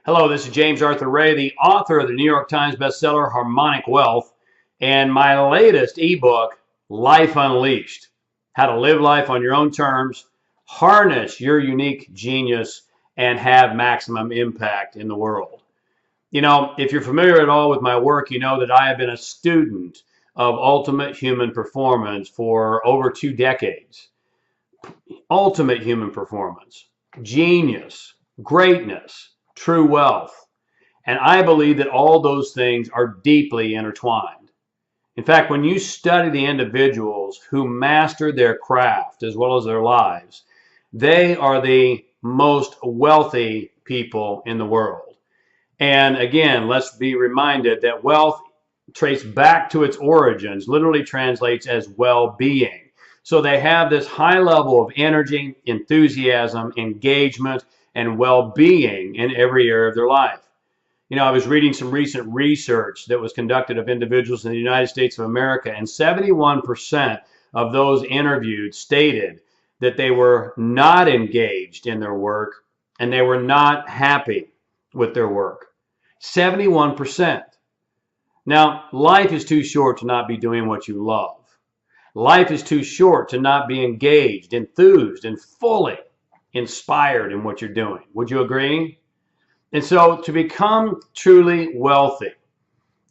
Hello, this is James Arthur Ray, the author of the New York Times bestseller Harmonic Wealth, and my latest ebook, Life Unleashed: How to Live Life on Your Own Terms, Harness Your Unique Genius, and Have Maximum Impact in the World. You know, if you're familiar at all with my work, you know that I have been a student of ultimate human performance for over 2 decades. Ultimate human performance, genius, greatness, true wealth. And I believe that all those things are deeply intertwined. In fact, when you study the individuals who master their craft as well as their lives, they are the most wealthy people in the world. And again, let's be reminded that wealth traced back to its origins literally translates as well-being. So they have this high level of energy, enthusiasm, engagement, and well-being in every area of their life. You know, I was reading some recent research that was conducted of individuals in the United States of America, and 71% of those interviewed stated that they were not engaged in their work and they were not happy with their work. 71%. Now, life is too short to not be doing what you love. Life is too short to not be engaged, enthused, and fully inspired in what you're doing. Would you agree? And so to become truly wealthy,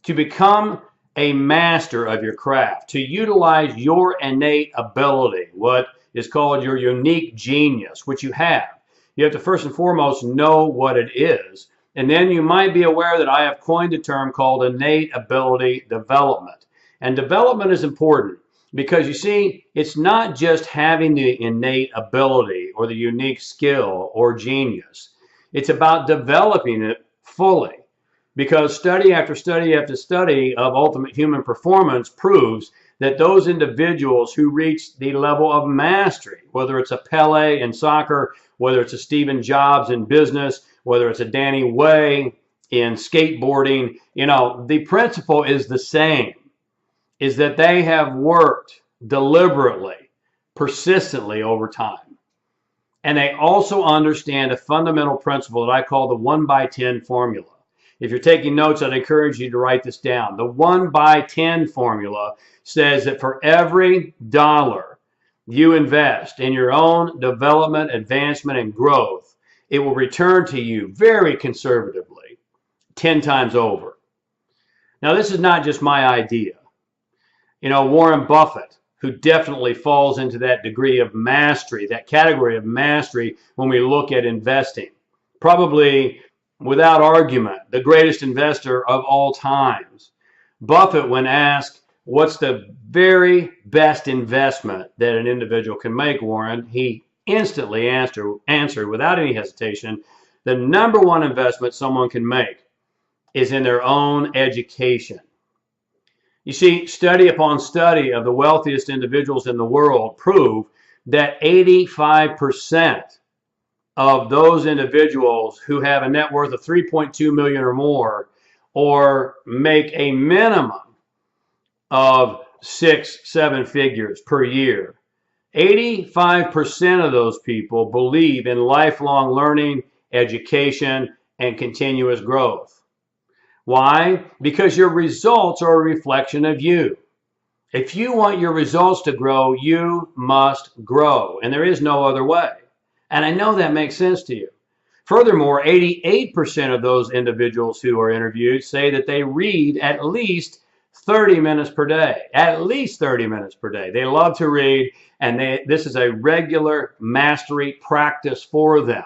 to become a master of your craft, to utilize your innate ability, what is called your unique genius, which you have to first and foremost know what it is. And then you might be aware that I have coined a term called innate ability development. And development is important, because you see, it's not just having the innate ability or the unique skill or genius. It's about developing it fully, because study after study after study of ultimate human performance proves that those individuals who reach the level of mastery, whether it's a Pele in soccer, whether it's a Stephen Jobs in business, whether it's a Danny Way in skateboarding, you know, the principle is the same. Is that they have worked deliberately, persistently over time. And they also understand a fundamental principle that I call the 1/10 formula. If you're taking notes, I'd encourage you to write this down. The 1/10 formula says that for every dollar you invest in your own development, advancement, and growth, it will return to you very conservatively 10 times over. Now, this is not just my idea. You know, Warren Buffett, who definitely falls into that degree of mastery, that category of mastery when we look at investing. Probably, without argument, the greatest investor of all times. Buffett, when asked, what's the very best investment that an individual can make, Warren, he instantly answered without any hesitation, the number one investment someone can make is in their own education. You see, study upon study of the wealthiest individuals in the world prove that 85% of those individuals who have a net worth of 3.2 million or more, or make a minimum of 6-7 figures per year, 85% of those people believe in lifelong learning, education, and continuous growth. Why? Because your results are a reflection of you. If you want your results to grow, you must grow, and there is no other way. And I know that makes sense to you. Furthermore, 88% of those individuals who are interviewed say that they read at least 30 minutes per day. At least 30 minutes per day. They love to read, and this is a regular mastery practice for them.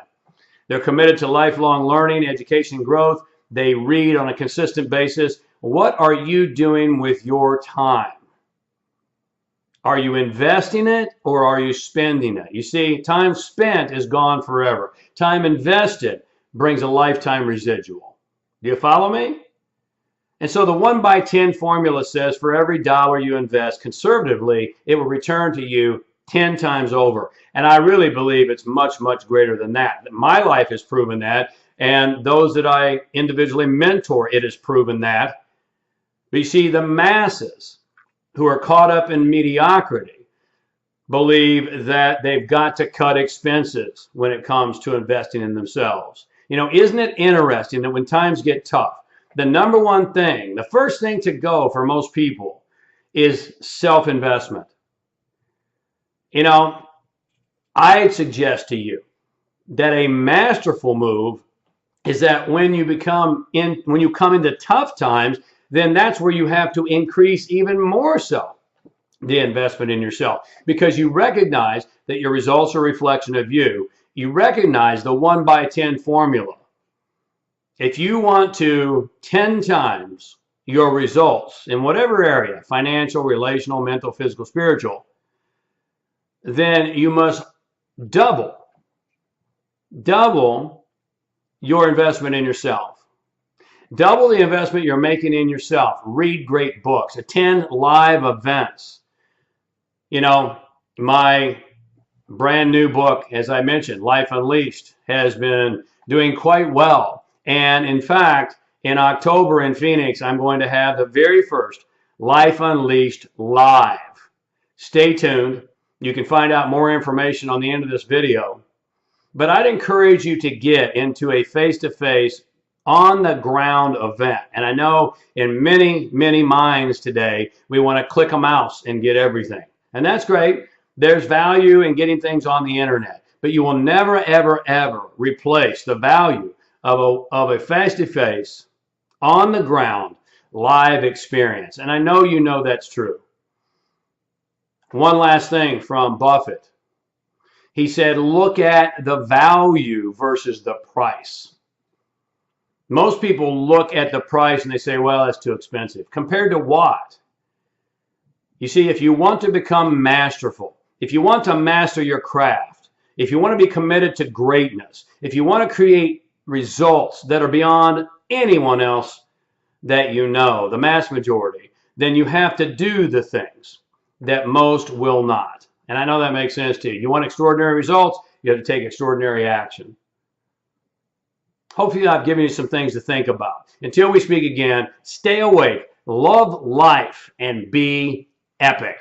They're committed to lifelong learning, education, and growth. They read on a consistent basis. What are you doing with your time? Are you investing it or are you spending it? You see, time spent is gone forever. Time invested brings a lifetime residual. Do you follow me? And so the 1/10 formula says for every dollar you invest conservatively, it will return to you 10 times over. And I really believe it's much, much greater than that. My life has proven that. And those that I individually mentor, it has proven that. But you see, the masses who are caught up in mediocrity believe that they've got to cut expenses when it comes to investing in themselves. Isn't it interesting that when times get tough, the number one thing, the first thing to go for most people is self-investment? I suggest to you that a masterful move is that when you come into tough times, then that's where you have to increase even more so the investment in yourself, because you recognize that your results are a reflection of you. You recognize the 1/10 formula. If you want to 10 times your results in whatever area, financial, relational, mental, physical, spiritual, then you must double your investment in yourself. Double the investment you're making in yourself. Read great books. Attend live events. My brand new book, as I mentioned, Life Unleashed, has been doing quite well. And in fact, in October in Phoenix, I'm going to have the very first Life Unleashed live. Stay tuned. You can find out more information on the end of this video. But I'd encourage you to get into a face-to-face, on-the-ground event. And I know in many, many minds today, we want to click a mouse and get everything. And that's great. There's value in getting things on the internet. But you will never, ever, ever replace the value of a face-to-face, on-the-ground, live experience. And I know you know that's true. One last thing from Buffett. He said, look at the value versus the price. Most people look at the price and they say, well, that's too expensive. Compared to what? You see, if you want to become masterful, if you want to master your craft, if you want to be committed to greatness, if you want to create results that are beyond anyone else that you know, the mass majority, then you have to do the things that most will not. And I know that makes sense to you. You want extraordinary results, you have to take extraordinary action. Hopefully I've given you some things to think about. Until we speak again, stay awake, love life, and be epic.